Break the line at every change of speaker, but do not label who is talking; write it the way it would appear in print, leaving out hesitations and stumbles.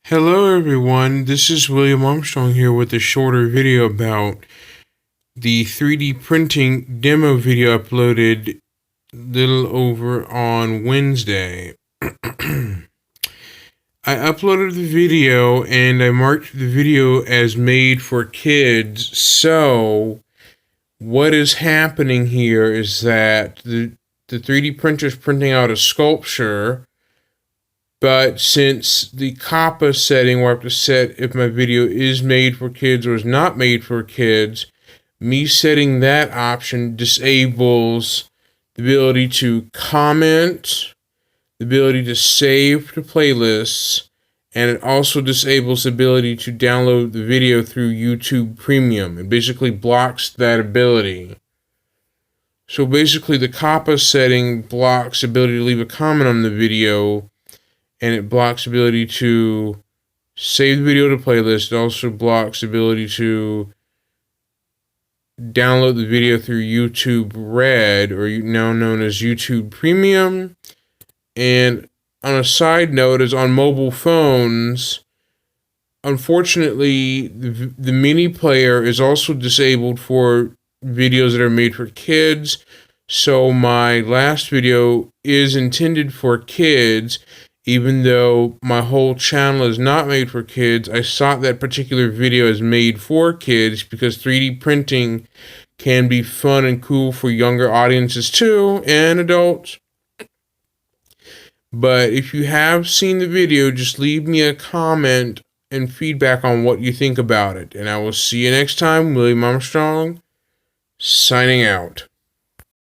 Hello everyone, this is William Armstrong here with a shorter video about the 3D printing demo video uploaded little over on Wednesday. I uploaded the video and I marked the video as made for kids. So what is happening here is that the 3D printer is printing out a sculpture. But since the COPPA setting where I have to set if my video is made for kids or is not made for kids, me setting that option disables the ability to comment, the ability to save to playlists, and it also disables the ability to download the video through YouTube Premium. It basically blocks that ability. So basically the COPPA setting blocks the ability to leave a comment on the video, and it blocks the ability to save the video to playlist. It also blocks the ability to download the video through YouTube Red, or now known as YouTube Premium. And on a side note, is on mobile phones, unfortunately, the mini player is also disabled for videos that are made for kids. So my last video is intended for kids. Even though my whole channel is not made for kids, I thought that particular video is made for kids because 3D printing can be fun and cool for younger audiences too, and adults. But if you have seen the video, just leave me a comment and feedback on what you think about it. And I will see you next time. William Armstrong, signing out.